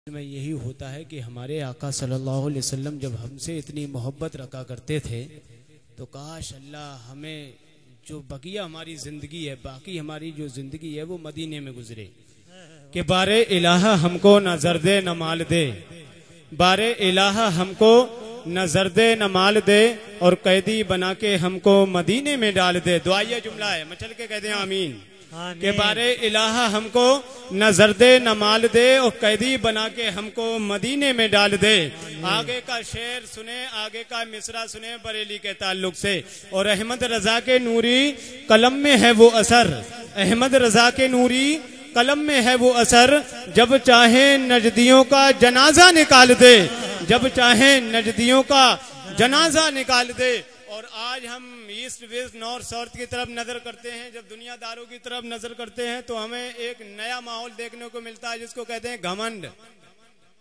में यही होता है कि हमारे आका सल्लल्लाहु अलैहि वसल्लम जब हमसे इतनी मोहब्बत रखा करते थे तो काश अल्लाह हमें जो बकिया हमारी ज़िंदगी है, बाकी हमारी जो ज़िंदगी है वो मदीने में गुजरे। कि बारे इलाहा हमको न ज़र्दे न माल दे, बारे इलाहा हमको न ज़र्दे न माल दे और कैदी बना के हमको मदीने में डाल दे। दुआ ये जुमला है, मचल के कहते हैं आमीन। के बारे इलाहा हमको न ज़र्दे न माल दे और कैदी बना के हमको मदीने में डाल दे। आगे का शेर सुने, आगे का मिसरा सुने बरेली के ताल्लुक से। और अहमद रजा के नूरी कलम में है वो असर, अहमद रजा के नूरी कलम में है वो असर, जब चाहे नजदियों का जनाजा निकाल दे, जब चाहे नजदियों का जनाजा निकाल दे। और आज हम ईस्ट वेस्ट नॉर्थ साउथ की तरफ नजर करते हैं, जब दुनियादारों की तरफ नजर करते हैं तो हमें एक नया माहौल देखने को मिलता है जिसको कहते हैं घमंड।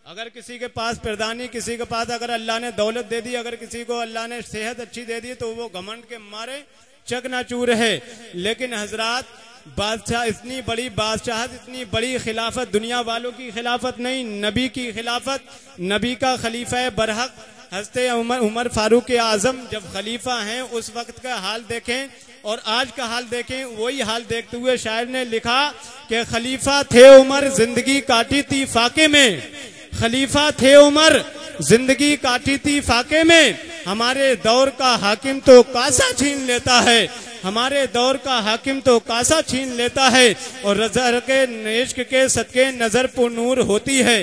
अगर किसी के पास प्रधानी, किसी के पास अगर अल्लाह ने दौलत दे दी, अगर किसी को अल्लाह ने सेहत अच्छी दे दी तो वो घमंड के मारे चकनाचूर है। लेकिन हजरात, बादशाह इतनी बड़ी बादशाहत, इतनी बड़ी खिलाफत दुनिया वालों की खिलाफत नहीं, नबी की खिलाफत, नबी का खलीफा बरहक हज़रत उमर फारूक आजम जब खलीफा हैं उस वक्त का हाल देखें और आज का हाल देखें। वही हाल देखते हुए शायर ने लिखा कि खलीफा थे उमर जिंदगी काटी थी फाके में, खलीफा थे उमर जिंदगी काटी थी फाके में, हमारे दौर का हाकिम तो कासा छीन लेता है, हमारे दौर का हाकिम तो कासा छीन लेता है। और रजा के इश्क के सदके नजर पुरनूर होती है,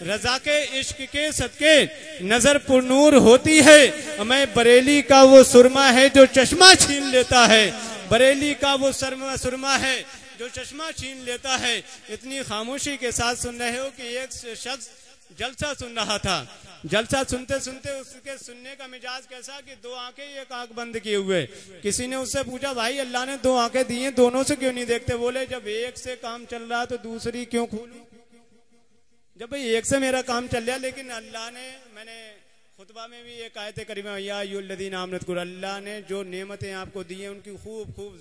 रजा के इश्क के सदके नजर पुरनूर होती है। मैं बरेली का वो सुरमा है जो चश्मा छीन लेता है, बरेली का वो सुरमा है जो चश्मा छीन लेता है। इतनी खामोशी के साथ सुन रहे हो कि एक शख्स जलसा सुन रहा था, जलसा सुनते सुनते उसके सुनने का मिजाज कैसा कि दो आंखें एक आंख बंद किए हुए। किसी ने उससे पूछा, भाई अल्लाह ने दो आंखें दी हैं, दोनों से क्यों नहीं देखते? बोले, जब एक से काम चल रहा तो दूसरी क्यों खोलूं? जब भाई एक से मेरा काम चल रहा, लेकिन अल्लाह ने, मैंने खुतबा में भी एक आयत करीमा या अय्युहल्लज़ीना आमनू, अल्लाह ने जो नेमतें आपको दी हैं उनकी खूब खूब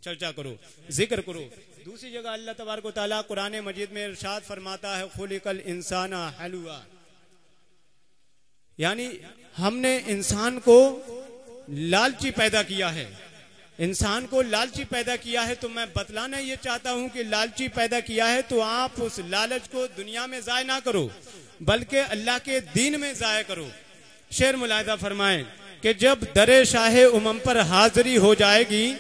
चर्चा करो, जिक्र करो। दूसरी जगह अल्लाह तबारक व तआला कुरान मजीद में इरशाद फरमाता है, खुलिकल इंसाना हलुआ, यानी हमने इंसान को लालची पैदा किया है, इंसान को लालची पैदा किया है। तो मैं बतलाना ये चाहता हूं कि लालची पैदा किया है तो आप उस लालच को दुनिया में जाय ना करो बल्कि अल्लाह के दीन में जाय करो। शेर मुलाहिजा फरमाएं कि जब दरे शाहे उमम पर हाजिरी हो जाएगी,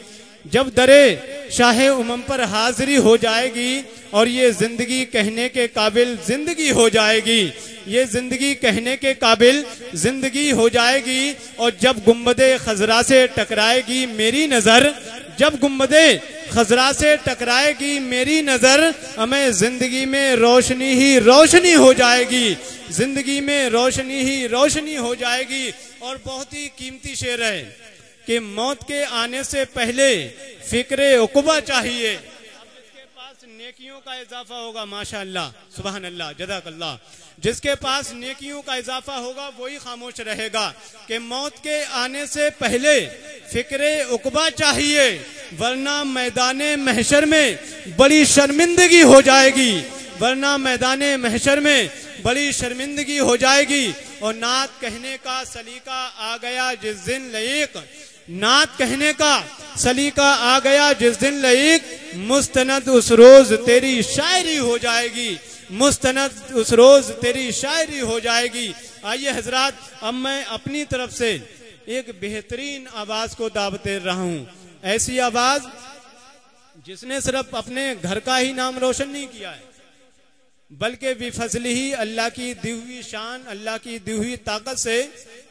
जब दरे शाहे उमम पर हाजिरी हो जाएगी और ये जिंदगी कहने के काबिल जिंदगी हो जाएगी, ये जिंदगी कहने के काबिल जिंदगी हो जाएगी। और जब गुंबदे खजरा से टकराएगी मेरी नजर, जब गुंबदे खजरा से टकराएगी मेरी नजर, हमें जिंदगी में रोशनी ही रोशनी हो जाएगी, जिंदगी में रोशनी ही रोशनी हो जाएगी। और बहुत ही कीमती शेर है कि मौत के आने से पहले फिक्रे उक़बा चाहिए। जिसके पास नेकियों का इजाफा होगा, माशाअल्लाह, सुभान अल्लाह, जज़ाकल्लाह, जिसके पास नेकियों का इजाफा होगा वही खामोश रहेगा। कि मौत के आने से पहले फिक्रे उक़बा चाहिए, वरना मैदाने महशर में बड़ी शर्मिंदगी हो जाएगी, वरना मैदाने महशर में बड़ी शर्मिंदगी हो जाएगी। और नात कहने का सलीका आ गया जिस दिन लईक, नात कहने का सलीका आ गया जिस दिन लईक, मुस्तनद उस रोज तेरी शायरी हो जाएगी, मुस्तनद उस रोज तेरी शायरी हो जाएगी। आइए हजरात, अब मैं अपनी तरफ से एक बेहतरीन आवाज को दावत दे रहा हूं, ऐसी आवाज जिसने सिर्फ अपने घर का ही नाम रोशन नहीं किया है बल्कि बिफज़ली ही अल्लाह की दी हुई शान, अल्लाह की दी हुई ताकत से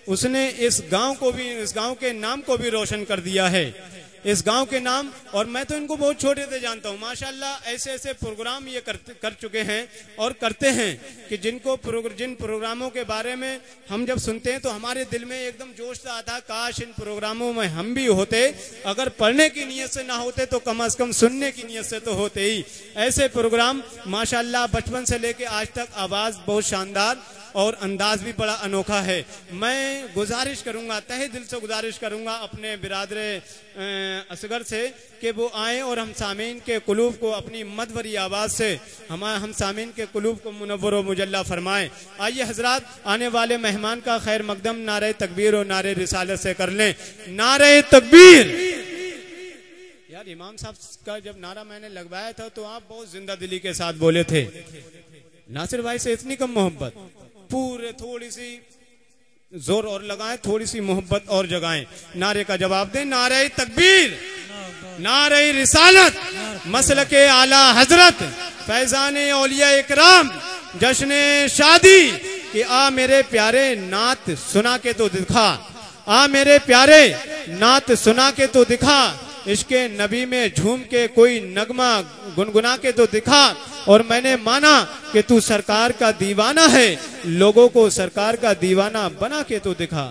उसने इस गांव को भी, इस गांव के नाम को भी रोशन कर दिया है, इस गांव के नाम। और मैं तो इनको बहुत छोटे से जानता हूँ, माशाल्लाह ऐसे ऐसे प्रोग्राम ये कर चुके हैं और करते हैं कि जिन प्रोग्रामों के बारे में हम जब सुनते हैं तो हमारे दिल में एकदम जोश सा आता है, काश इन प्रोग्रामों में हम भी होते, अगर पढ़ने की नीयत से ना होते तो कम से कम सुनने की नीयत से तो होते ही। ऐसे प्रोग्राम माशाल्लाह बचपन से लेके आज तक आवाज़ बहुत शानदार और अंदाज भी बड़ा अनोखा है। मैं गुजारिश करूंगा, तहे दिल से गुजारिश करूंगा अपने बिरादर असगर से कि वो आए और हम सामीन के कुलूब को अपनी मदवरी आवाज़ से हम सामीन के कुलूब को मुनव्वर व मुजल्ला फरमाएं। आइए हजरात, आने वाले मेहमान का खैर मकदम नारे तकबीर और नारे रिसालत से कर लें। नारे तकबीर। यार इमाम साहब का जब नारा मैंने लगवाया था तो आप बहुत जिंदा दिली के साथ बोले थे। नासिर भाई से इतनी कम मोहब्बत, पूरे थोड़ी सी जोर और लगाएं, थोड़ी सी मोहब्बत और जगाएं, नारे का जवाब दें। नारे तकबीर, नारे रिसालत, मसलके आला हजरत, फैजाने औलिया इकराम, जश्ने शादी कि आ मेरे प्यारे नात सुना के तो दिखा, आ मेरे प्यारे नात सुना के तो दिखा, इश्के नबी में झूम के कोई नगमा गुनगुना के तो दिखा। और मैंने माना कि तू सरकार का दीवाना है, लोगों को सरकार का दीवाना बना के तो दिखा।